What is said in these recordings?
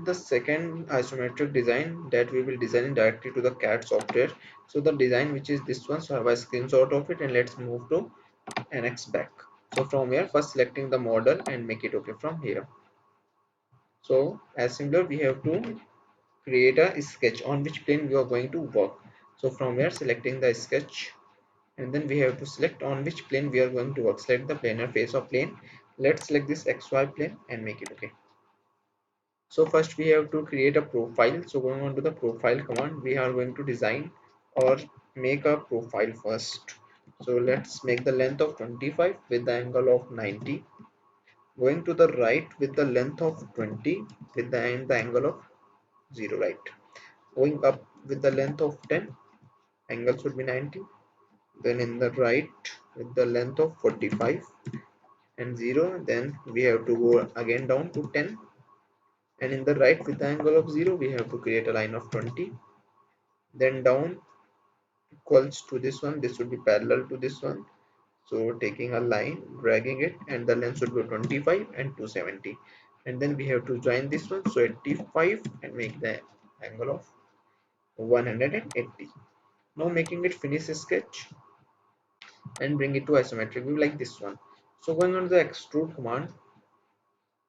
with the second isometric design that we will design directly to the CAD software. So the design which is this one, so I have a screenshot of it, and let's move to annex back. So from here, first selecting the model and make it okay from here. So as similar, we have to create a sketch on which plane we are going to work. So from here, selecting the sketch, and then we have to select on which plane we are going to work. Select the planar face of plane. Let's select this XY plane and make it okay. So first we have to create a profile. So going on to the profile command, we are going to design or make a profile first. So let's make the length of 25 with the angle of 90. Going to the right with the length of 20 with the angle of 0, right. Going up with the length of 10, angle should be 90. Then in the right with the length of 45 and 0, then we have to go again down to 10, and in the right with the angle of 0 we have to create a line of 20, then down equals to this one. This should be parallel to this one, so taking a line, dragging it, and the length should be 25 and 270, and then we have to join this one, so 85, and make the angle of 180. Now making it finish sketch and bring it to isometric view like this one. So going on the extrude command,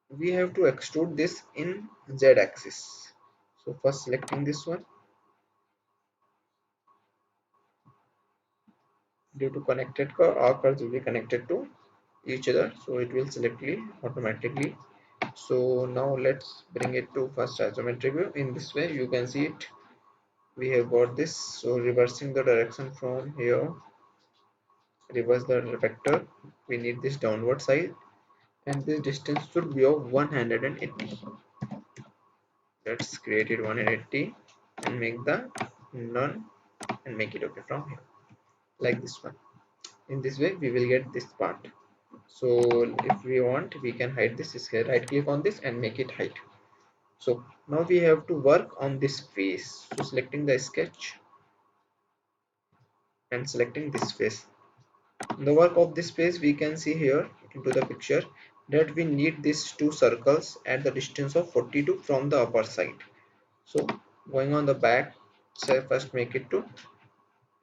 we have to extrude this in Z axis. So first selecting this one, due to connected curve, our curves will be connected to each other, so it will select it automatically. So now let's bring it to first isometric view. In this way you can see it, we have got this. So reversing the direction from here, reverse the vector, we need this downward side, and this distance should be of 180. Let's create it 180 and make the none and make it okay from here like this one. In this way we will get this part. So if we want, we can hide this scale. Right click on this and make it hide. So now we have to work on this face. So selecting the sketch and selecting this face. The work of this face, we can see here into the picture that we need these two circles at the distance of 42 from the upper side. So going on the back, so first make it to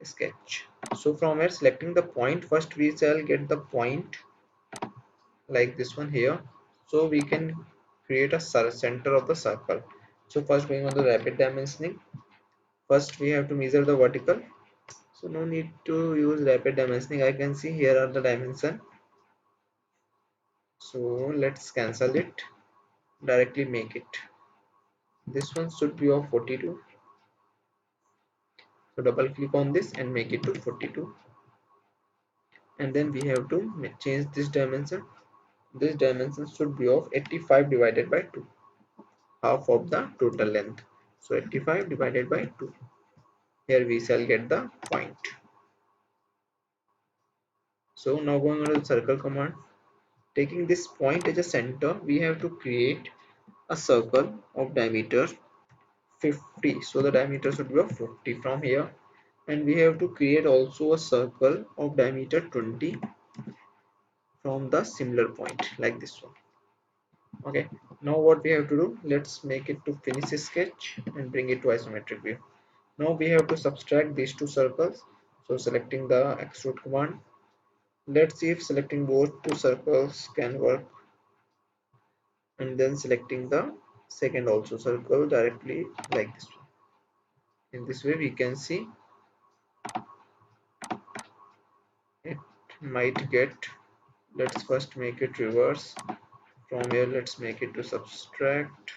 sketch. So from here selecting the point, first we shall get the point like this one here, so we can create a center of the circle. So first going on the rapid dimensioning, first we have to measure the vertical, so no need to use rapid dimensioning. I can see here are the dimension, so let's cancel it, directly make it, this one should be of 42. So double click on this and make it to 42, and then we have to change this dimension. This dimension should be of 85 divided by 2, half of the total length. So 85 divided by 2, here we shall get the point. So now going on to the circle command, taking this point as a center, we have to create a circle of diameter 50. So the diameter should be of 50 from here, and we have to create also a circle of diameter 20 from the similar point like this one. Okay, now what we have to do, let's make it to finish sketch and bring it to isometric view. Now we have to subtract these two circles, so selecting the extrude command, let's see if selecting both two circles can work, and then selecting the second also circle directly like this one. In this way we can see it might get. Let's first make it reverse. From here let's make it to subtract,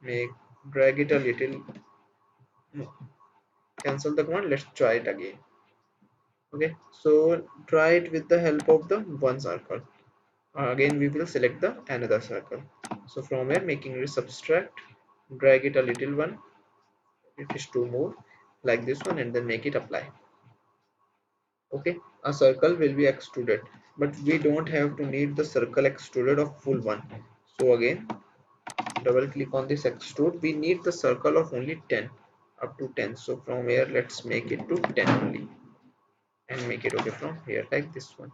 make, drag it a little, no, cancel the command, let's try it again. Okay, so try it with the help of the one circle. Again we will select the another circle. So from here making it subtract, drag it a little one, it is to move like this one, and then make it apply. Okay, a circle will be extruded, but we don't have to need the circle extruded of full one. So again double click on this extrude, we need the circle of only 10, up to 10. So from here let's make it to 10 only and make it okay from here like this one,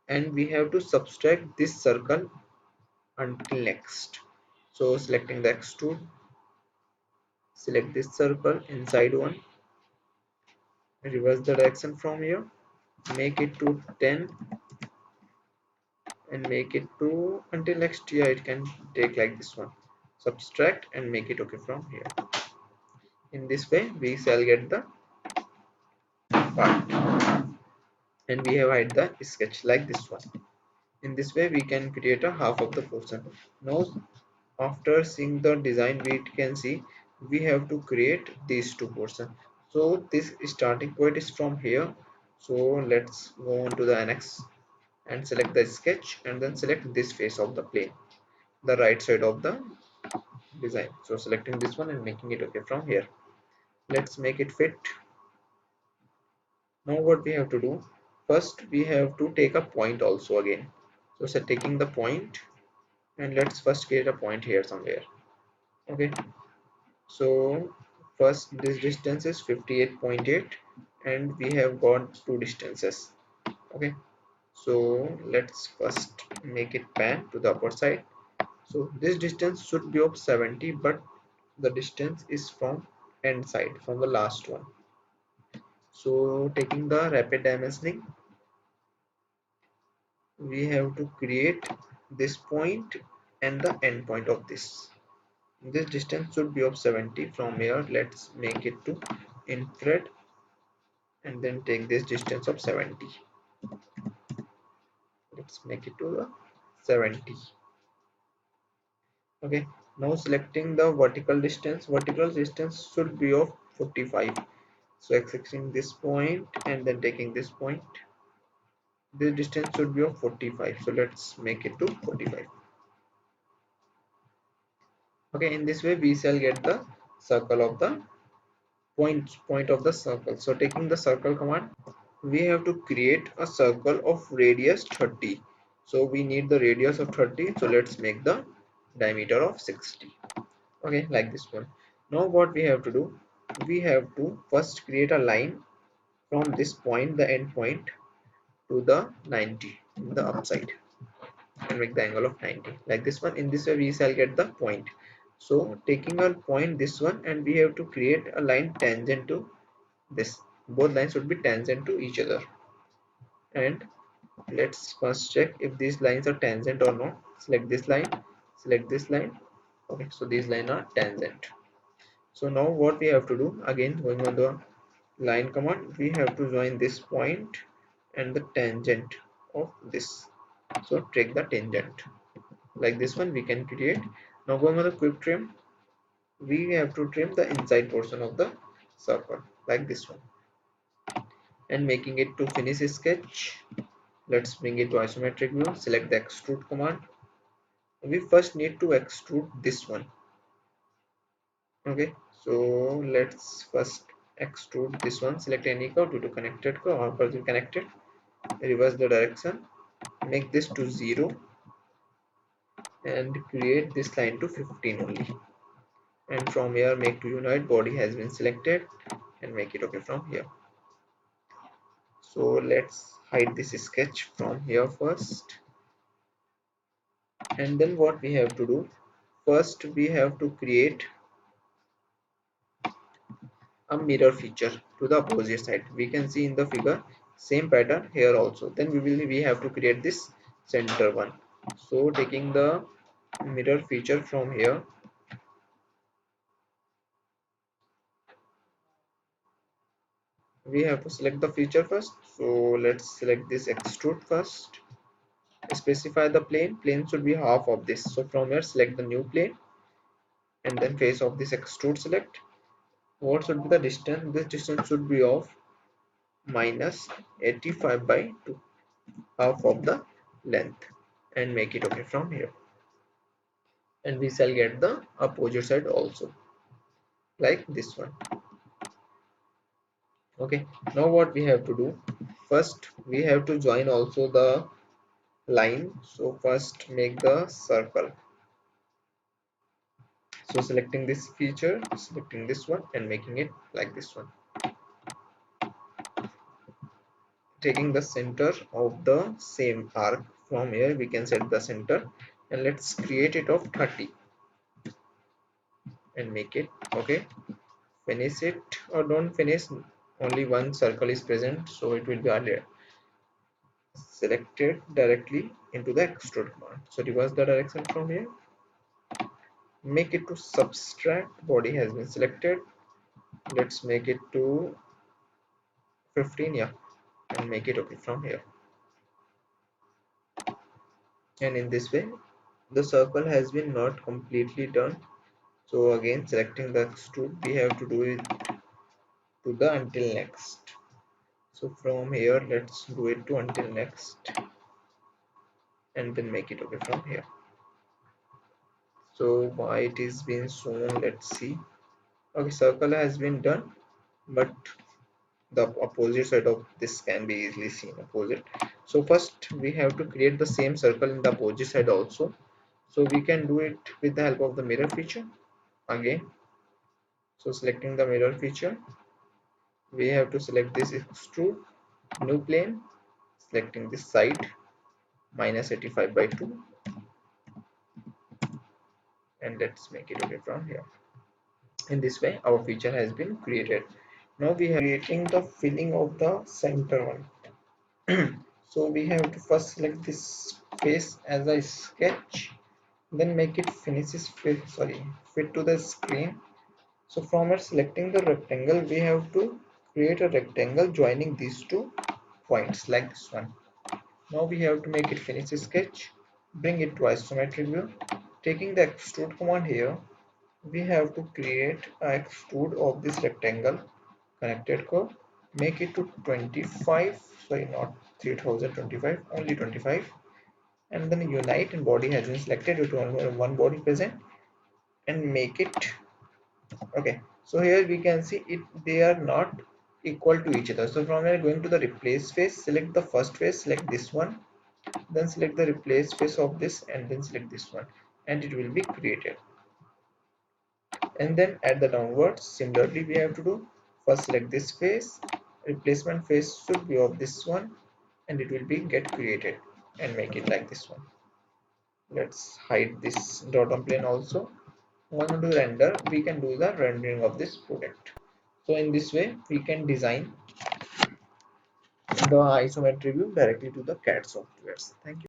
and we have to subtract this circle until next. So selecting the extrude, select this circle inside one, reverse the direction from here, make it to 10 and make it to until next year. It can take like this one, subtract and make it okay from here. In this way we shall get the part, and we have hide the sketch like this one. In this way we can create a half of the portion. Now after seeing the design, we can see we have to create these two portions. So this starting point is from here. So let's go on to the annex and select the sketch and then select this face of the plane, the right side of the design. So selecting this one and making it okay from here. Let's make it fit. Now what we have to do, first we have to take a point also again. So taking the point, and let's first create a point here somewhere. Okay, so first this distance is 58.8 and we have got two distances. Okay, so let's first make it pan to the upper side. So this distance should be of 70, but the distance is from end side, from the last one. So taking the rapid dimensioning, we have to create this point and the end point of this. This distance should be of 70. From here let's make it to infrared and then take this distance of 70. Let's make it to the 70. Okay, now selecting the vertical distance should be of 45. So accessing this point and then taking this point, this distance should be of 45. So let's make it to 45. Okay, in this way we shall get the circle of the point of the circle. So taking the circle command, we have to create a circle of radius 30. So we need the radius of 30. So let's make the diameter of 60. Okay, like this one. Now what we have to do, we have to first create a line from this point, the end point, to the 90 in the upside and make the angle of 90 like this one. In this way we shall get the point. So taking a point this one, and we have to create a line tangent to this. Both lines should be tangent to each other, and let's first check if these lines are tangent or not. Select this line, select this line. Okay, so these lines are tangent. So now what we have to do, again going on the line command, we have to join this point and the tangent of this. So take the tangent like this one we can create. Now going on the quick trim, we have to trim the inside portion of the circle like this one and making it to finish sketch. Let's bring it to isometric view, select the extrude command. We first need to extrude this one. Okay, so let's first extrude this one. Select any curve due to connected curve or person connected, reverse the direction, make this to 0 and create this line to 15 only, and from here make to unite. Body has been selected and make it okay from here. So let's hide this sketch from here first, and then what we have to do, first we have to create a mirror feature to the opposite side. We can see in the figure same pattern here also. Then we have to create this center one. So taking the mirror feature from here, we have to select the feature first. So let's select this extrude first, specify the plane should be half of this. So from here select the new plane and then face of this extrude select. What should be the distance? This distance should be of minus 85 by 2, half of the length, and make it okay from here, and we shall get the opposite side also like this one. Okay, now what we have to do, first we have to join also the line. So first make the circle. So selecting this feature, selecting this one and making it like this one, taking the center of the same arc. From here we can set the center and let's create it of 30. and make it okay. Finish it or don't finish, only one circle is present, so it will be earlier selected directly into the extrude command. So reverse the direction from here, make it to subtract, body has been selected, let's make it to 15, yeah, and make it okay from here. And in this way the circle has been not completely done. So again selecting the extrude, we have to do it to the until next. So from here let's do it to until next and then make it okay from here. So why it is being shown, let's see. Okay, circle has been done, but the opposite side of this can be easily seen opposite. So first we have to create the same circle in the opposite side also. So we can do it with the help of the mirror feature again. So selecting the mirror feature, we have to select this extrude, new plane, selecting this side -85/2, and let's make it okay from here. In this way our feature has been created. Now we are creating the filling of the center one. So we have to first select this face as a sketch, then make it finishes fit to the screen. So from it selecting the rectangle, we have to create a rectangle joining these two points like this one. Now we have to make it finish sketch, bring it to isometric view. Taking the extrude command here, we have to create a extrude of this rectangle connected curve, make it to 25, sorry, not 3025, only 25, and then unite, and body has been selected with only one body present, and make it okay. So here we can see it, they are not equal to each other. So from here going to the replace face, select the first face, select this one, then select the replace face of this, and then select this one, and it will be created. And then at the downwards similarly we have to do, first select this face, replacement face should be of this one, and it will be get created, and make it like this one. Let's hide this bottom plane also. Want to do render, we can do the rendering of this product. So in this way we can design the isometric view directly to the CAD softwares. Thank you.